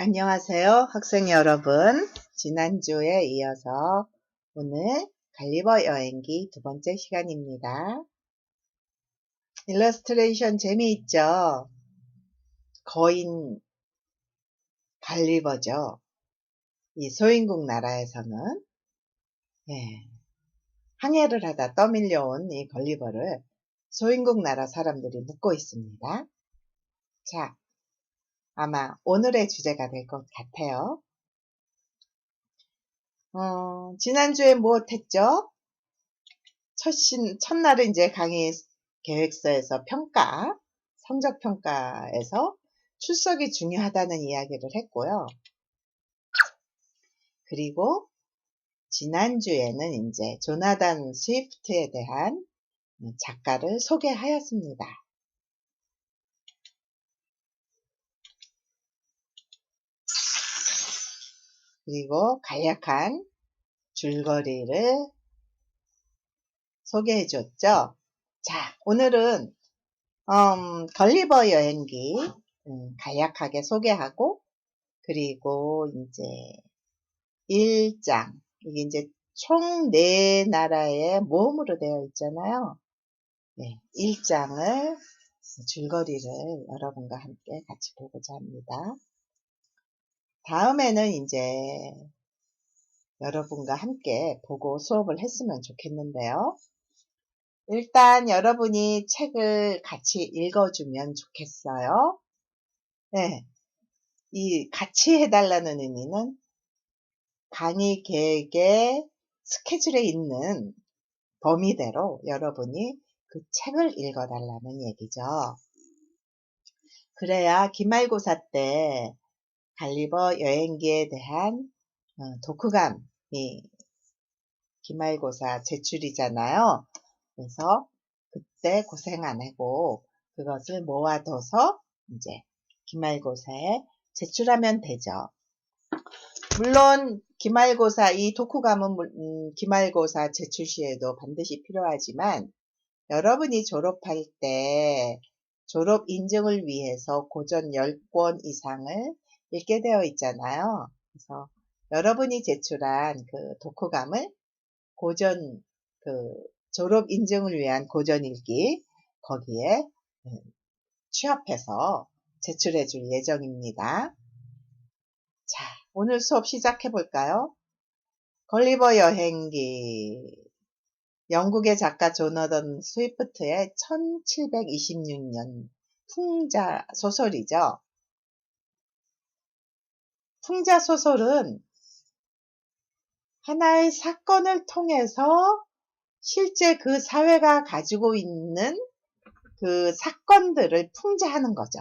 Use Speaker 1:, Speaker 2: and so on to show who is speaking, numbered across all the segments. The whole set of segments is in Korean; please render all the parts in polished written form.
Speaker 1: 안녕하세요, 학생 여러분. 지난주에 이어서 오늘 갈리버 여행기 두 번째 시간입니다. 일러스트레이션 재미있죠? 거인 갈리버죠. 이 소인국 나라에서는 항해를 하다 떠밀려온 이 걸리버를 소인국 나라 사람들이 묻고 있습니다. 자, 아마 오늘의 주제가 될 것 같아요. 지난주에 무엇했죠? 첫날은 이제 강의 계획서에서 성적 평가에서 출석이 중요하다는 이야기를 했고요. 그리고 지난주에는 이제 조나단 스위프트에 대한 작가를 소개하였습니다. 그리고 간략한 줄거리를 소개해 줬죠. 자, 오늘은 걸리버 여행기 간략하게 소개하고, 그리고 이제 1장, 이게 이제 총 4나라의 모음으로 되어 있잖아요. 1장을 줄거리를 여러분과 함께 같이 보고자 합니다. 다음에는 이제 여러분과 함께 보고 수업을 했으면 좋겠는데요. 일단 여러분이 책을 같이 읽어주면 좋겠어요. 이 같이 해달라는 의미는 강의 계획의 스케줄에 있는 범위대로 여러분이 그 책을 읽어달라는 얘기죠. 그래야 기말고사 때 갈리버 여행기에 대한 독후감이 기말고사 제출이잖아요. 그래서 그때 고생 안 하고 그것을 모아둬서 이제 기말고사에 제출하면 되죠. 물론 기말고사, 이 독후감은 기말고사 제출 시에도 반드시 필요하지만 여러분이 졸업할 때 졸업 인증을 위해서 고전 10권 이상을 읽게 되어 있잖아요. 그래서 여러분이 제출한 그 독후감을 고전, 졸업 인증을 위한 고전 읽기 거기에 취합해서 제출해 줄 예정입니다. 자, 오늘 수업 시작해 볼까요? 걸리버 여행기, 영국의 작가 조나단 스위프트의 1726년 풍자 소설이죠. 풍자 소설은 하나의 사건을 통해서 실제 그 사회가 가지고 있는 그 사건들을 풍자하는 거죠.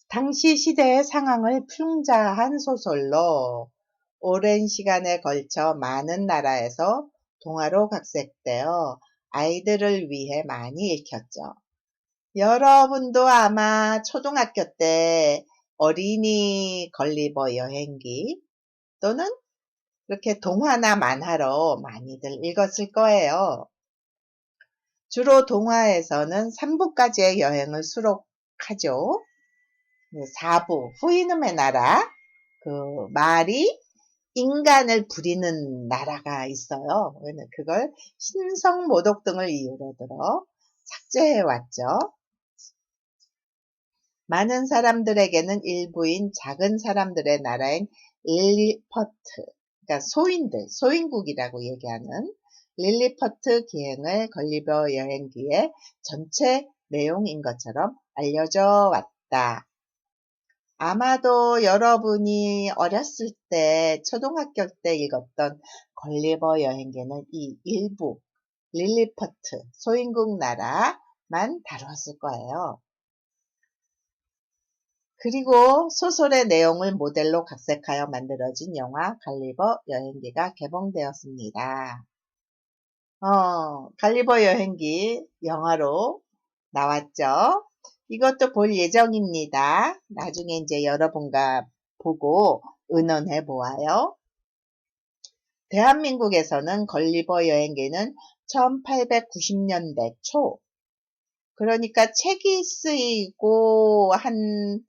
Speaker 1: 당시 시대의 상황을 풍자한 소설로 오랜 시간에 걸쳐 많은 나라에서 동화로 각색되어 아이들을 위해 많이 읽혔죠. 여러분도 아마 초등학교 때 어린이 걸리버 여행기 또는 이렇게 동화나 만화로 많이들 읽었을 거예요. 주로 동화에서는 3부까지의 여행을 수록하죠. 4부, 후이놈의 나라, 말이 인간을 부리는 나라가 있어요. 그걸 신성모독 등을 이유로 들어 삭제해왔죠. 많은 사람들에게는 일부인 작은 사람들의 나라인 릴리퍼트, 그러니까 소인국이라고 얘기하는 릴리퍼트 기행을 걸리버 여행기의 전체 내용인 것처럼 알려져 왔다. 아마도 여러분이 어렸을 때, 초등학교 때 읽었던 걸리버 여행기는 이 일부, 릴리퍼트, 소인국 나라만 다루었을 거예요. 그리고 소설의 내용을 모델로 각색하여 만들어진 영화 갈리버 여행기가 개봉되었습니다. 갈리버 여행기 영화로 나왔죠. 이것도 볼 예정입니다. 나중에 이제 여러분과 보고 의논해 보아요. 대한민국에서는 걸리버 여행기는 1890년대 초, 그러니까 책이 쓰이고 한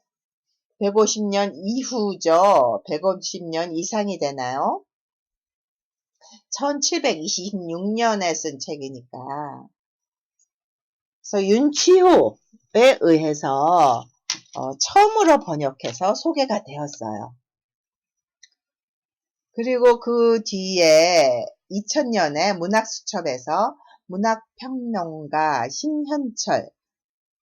Speaker 1: 150년 이후죠. 150년 이상이 되나요? 1726년에 쓴 책이니까. 그래서 윤치호에 의해서 처음으로 번역해서 소개가 되었어요. 그리고 그 뒤에 2000년에 문학수첩에서 문학평론가 신현철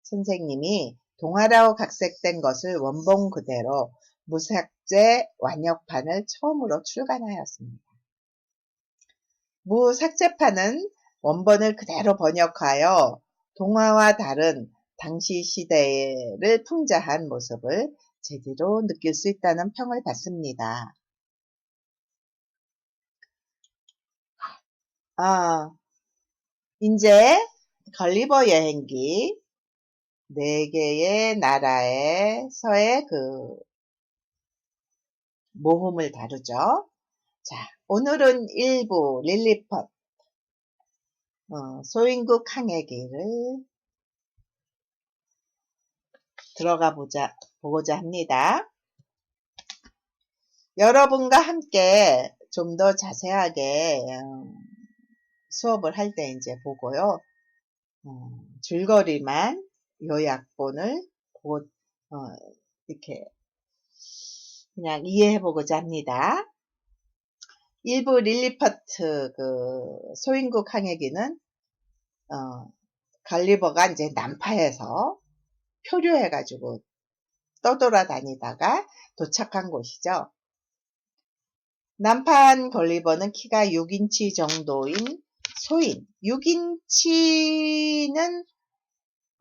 Speaker 1: 선생님이 동화라고 각색된 것을 원본 그대로 무삭제 완역판을 처음으로 출간하였습니다. 무삭제판은 원본을 그대로 번역하여 동화와 다른 당시 시대를 풍자한 모습을 제대로 느낄 수 있다는 평을 받습니다. 이제 걸리버 여행기 4개의 나라에서의 그 모험을 다루죠. 자, 오늘은 일부 릴리펫 소인국 항해기를 들어가 보고자 합니다. 여러분과 함께 좀 더 자세하게 수업을 할 때 이제 보고요. 줄거리만 요약본을 보고 이렇게 그냥 이해해 보고자 합니다. 일부 릴리퍼트 그 소인국 항해기는 갈리버가 이제 남파에서 표류해 가지고 떠돌아다니다가 도착한 곳이죠. 남판 걸리버는 키가 6인치 정도인 소인. 6인치는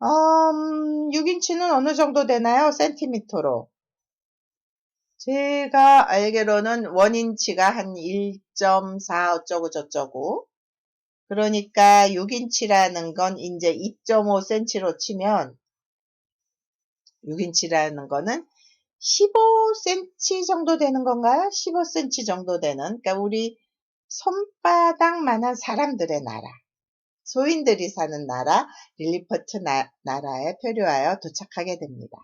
Speaker 1: 6인치는 어느 정도 되나요? 센티미터로. 제가 알기로는 1인치가 한 1.4 어쩌고 저쩌고. 그러니까 6인치라는 건 이제 2.5cm로 치면 6인치라는 거는 15cm 정도 되는 건가요? 15cm 정도 되는, 그러니까 우리 손바닥만한 사람들의 나라, 소인들이 사는 나라 릴리퍼트 나라에 표류하여 도착하게 됩니다.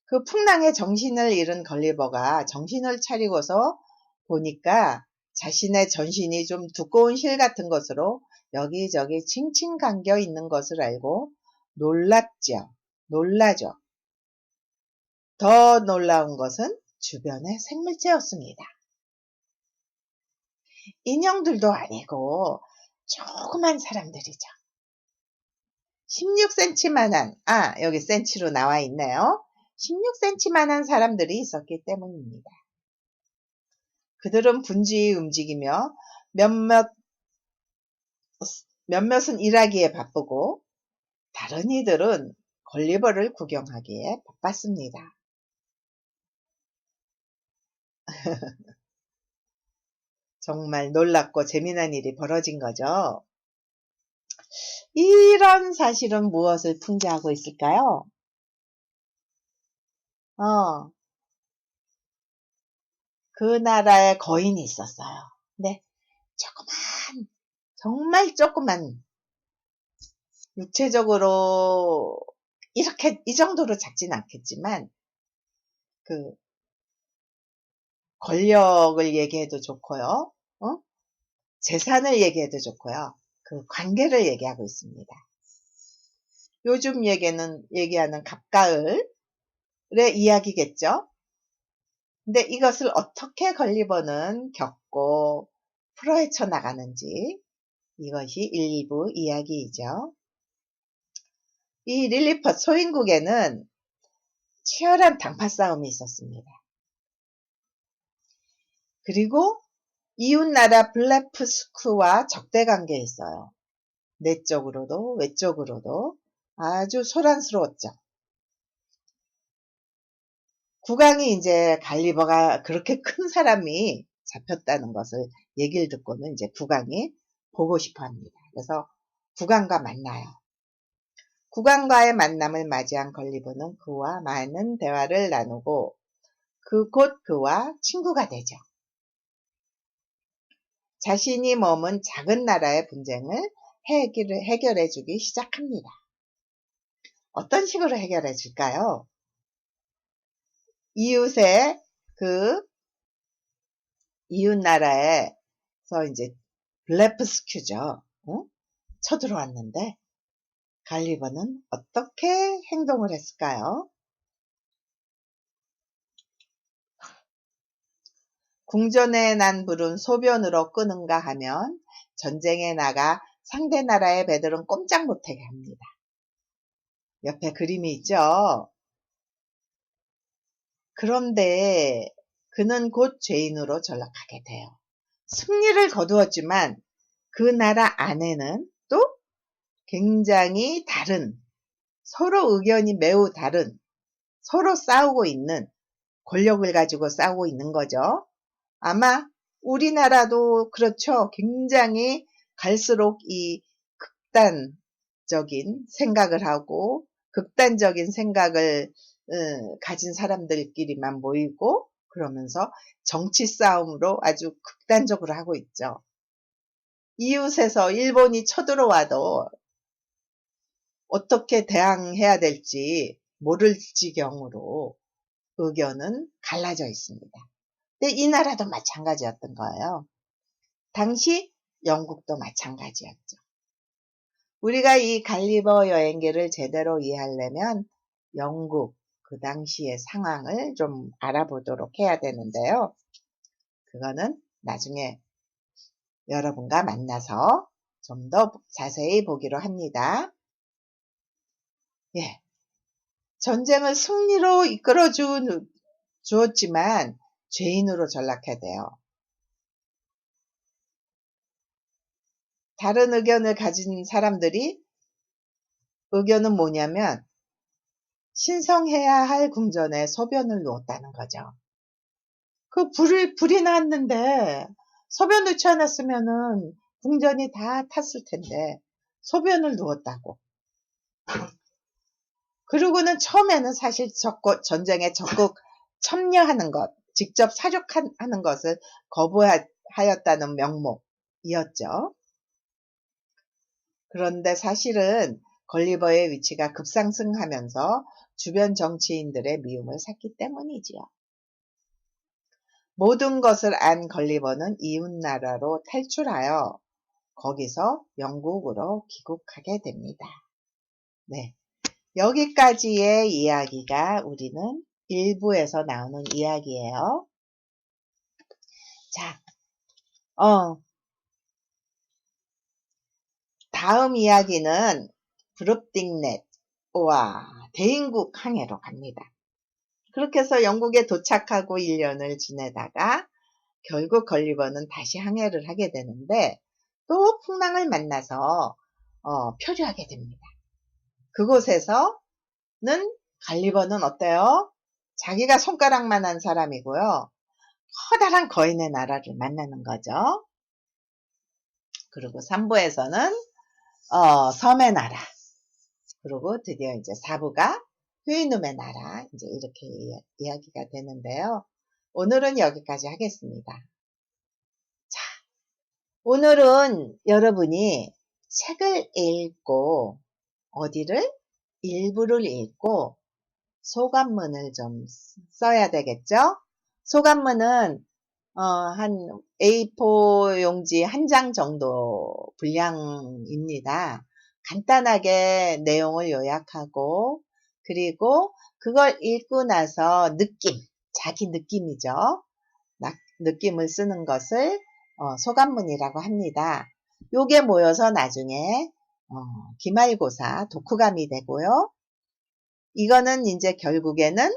Speaker 1: 그 풍랑에 정신을 잃은 걸리버가 정신을 차리고서 보니까 자신의 전신이 좀 두꺼운 실 같은 것으로 여기저기 칭칭 감겨 있는 것을 알고 놀라죠. 더 놀라운 것은 주변의 생물체였습니다. 인형들도 아니고 조그만 사람들이죠. 16cm만한, 여기 센치로 나와 있네요. 16cm만한 사람들이 있었기 때문입니다. 그들은 분주히 움직이며 몇몇은 일하기에 바쁘고 다른 이들은 걸리버를 구경하기에 바빴습니다. 정말 놀랍고 재미난 일이 벌어진 거죠. 이런 사실은 무엇을 풍자하고 있을까요? 그 나라에 거인이 있었어요. 네, 정말 조그만, 육체적으로 이렇게 이 정도로 작진 않겠지만 그 권력을 얘기해도 좋고요. 재산을 얘기해도 좋고요. 그 관계를 얘기하고 있습니다. 요즘 얘기하는 갑가을의 이야기겠죠. 근데 이것을 어떻게 걸리버는 겪고 풀어헤쳐 나가는지, 이것이 일부 이야기이죠. 이 릴리퍼트 소인국에는 치열한 당파 싸움이 있었습니다. 그리고 이웃나라 블레프스크와 적대관계에 있어요. 내적으로도 외적으로도 아주 소란스러웠죠. 국왕이 이제 갈리버가 그렇게 큰 사람이 잡혔다는 것을 얘기를 듣고는 이제 국왕이 보고 싶어 합니다. 그래서 국왕과 만나요. 국왕과의 만남을 맞이한 걸리버는 그와 많은 대화를 나누고 곧 그와 친구가 되죠. 자신이 머문 작은 나라의 분쟁을 해결해 주기 시작합니다. 어떤 식으로 해결해 줄까요? 이웃의 이웃 나라에서 이제 블레프스큐죠. 응? 쳐들어왔는데 갈리버는 어떻게 행동을 했을까요? 궁전에 난 불은 소변으로 끄는가 하면 전쟁에 나가 상대 나라의 배들은 꼼짝 못하게 합니다. 옆에 그림이 있죠. 그런데 그는 곧 죄인으로 전락하게 돼요. 승리를 거두었지만 그 나라 안에는 또 굉장히 다른, 서로 의견이 매우 다른, 서로 싸우고 있는, 권력을 가지고 싸우고 있는 거죠. 아마 우리나라도 그렇죠. 굉장히 갈수록 이 극단적인 생각을 하고 극단적인 생각을 가진 사람들끼리만 모이고 그러면서 정치 싸움으로 아주 극단적으로 하고 있죠. 이웃에서 일본이 쳐들어와도 어떻게 대항해야 될지 모를 지경으로 의견은 갈라져 있습니다. 근데 이 나라도 마찬가지였던 거예요. 당시 영국도 마찬가지였죠. 우리가 이 갈리버 여행기를 제대로 이해하려면 영국 그 당시의 상황을 좀 알아보도록 해야 되는데요. 그거는 나중에 여러분과 만나서 좀 더 자세히 보기로 합니다. 예. 전쟁을 승리로 이끌어 주었지만 죄인으로 전락해야 돼요. 다른 의견을 가진 사람들이 의견은 뭐냐면 신성해야 할 궁전에 소변을 놓았다는 거죠. 불이 났는데 소변 놓지 않았으면은 궁전이 다 탔을 텐데 소변을 놓았다고. 그리고는 처음에는 사실 전쟁에 적극 참여하는 것, 직접 사륙하는 것을 거부하였다는 명목이었죠. 그런데 사실은 걸리버의 위치가 급상승하면서 주변 정치인들의 미움을 샀기 때문이지요. 모든 것을 안 걸리버는 이웃나라로 탈출하여 거기서 영국으로 귀국하게 됩니다. 네, 여기까지의 이야기가 우리는 1부에서 나오는 이야기예요. 자, 다음 이야기는 브룹딩넷와 대인국 항해로 갑니다. 그렇게 해서 영국에 도착하고 1년을 지내다가 결국 걸리버는 다시 항해를 하게 되는데 또 풍랑을 만나서 표류하게 됩니다. 그곳에서는 갈리버는 어때요? 자기가 손가락만한 사람이고요. 커다란 거인의 나라를 만나는 거죠. 그리고 3부에서는 섬의 나라, 그리고 드디어 이제 4부가 휴이눔의 나라, 이제 이렇게 이야기가 되는데요. 오늘은 여기까지 하겠습니다. 자, 오늘은 여러분이 책을 읽고 어디를? 일부를 읽고 소감문을 좀 써야 되겠죠? 소감문은 한 A4 용지 한 장 정도 분량입니다. 간단하게 내용을 요약하고 그리고 그걸 읽고 나서 자기 느낌이죠. 느낌을 쓰는 것을 소감문이라고 합니다. 요게 모여서 나중에 기말고사 독후감이 되고요. 이거는 이제 결국에는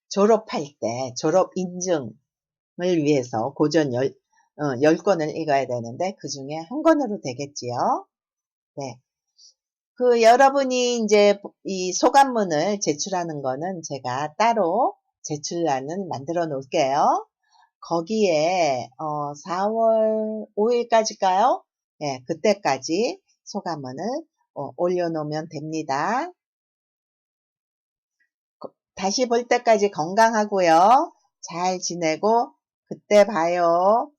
Speaker 1: 졸업할 때 졸업 인증을 위해서 고전 10권을 읽어야 되는데 그 중에 한 권으로 되겠지요. 네. 여러분이 이제 이 소감문을 제출하는 거는 제가 따로 제출란을 만들어 놓을게요. 거기에 4월 5일까지일까요? 네, 그때까지 소감문을 올려놓으면 됩니다. 다시 볼 때까지 건강하고요. 잘 지내고 그때 봐요.